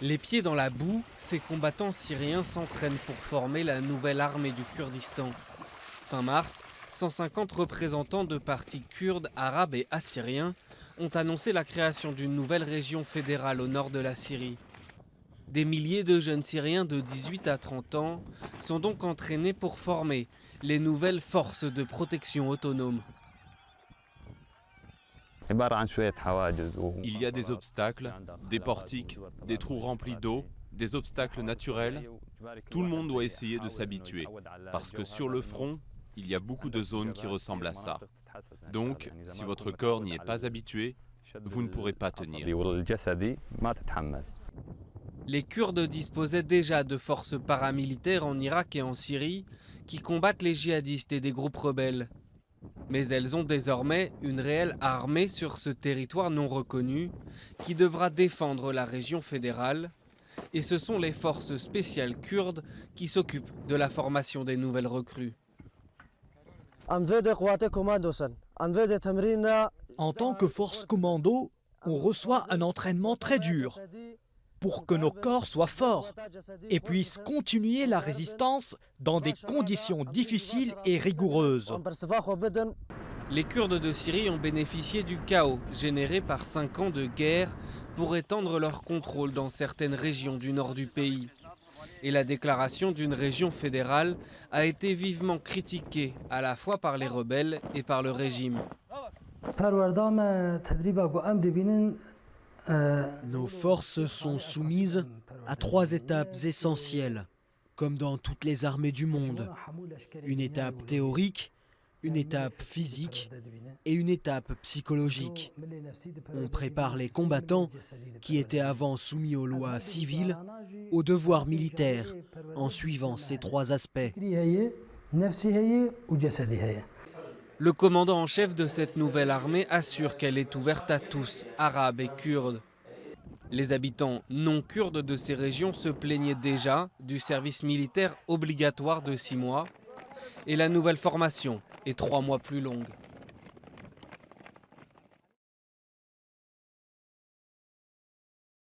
Les pieds dans la boue, ces combattants syriens s'entraînent pour former la nouvelle armée du Kurdistan. Fin mars, 150 représentants de partis kurdes, arabes et assyriens ont annoncé la création d'une nouvelle région fédérale au nord de la Syrie. Des milliers de jeunes Syriens de 18 à 30 ans sont donc entraînés pour former les nouvelles forces de protection autonomes. Il y a des obstacles, des portiques, des trous remplis d'eau, des obstacles naturels. Tout le monde doit essayer de s'habituer, parce que sur le front, il y a beaucoup de zones qui ressemblent à ça. Donc, si votre corps n'y est pas habitué, vous ne pourrez pas tenir. Les Kurdes disposaient déjà de forces paramilitaires en Irak et en Syrie qui combattent les djihadistes et des groupes rebelles. Mais elles ont désormais une réelle armée sur ce territoire non reconnu qui devra défendre la région fédérale. Et ce sont les forces spéciales kurdes qui s'occupent de la formation des nouvelles recrues. En tant que force commando, on reçoit un entraînement très dur pour que nos corps soient forts et puissent continuer la résistance dans des conditions difficiles et rigoureuses. Les Kurdes de Syrie ont bénéficié du chaos généré par 5 ans de guerre pour étendre leur contrôle dans certaines régions du nord du pays. Et la déclaration d'une région fédérale a été vivement critiquée à la fois par les rebelles et par le régime. Nos forces sont soumises à 3 étapes essentielles, comme dans toutes les armées du monde. Une étape théorique, une étape physique et une étape psychologique. On prépare les combattants, qui étaient avant soumis aux lois civiles, aux devoirs militaires, en suivant ces 3 aspects. Le commandant en chef de cette nouvelle armée assure qu'elle est ouverte à tous, arabes et kurdes. Les habitants non kurdes de ces régions se plaignaient déjà du service militaire obligatoire de 6 mois et la nouvelle formation est 3 mois plus longue.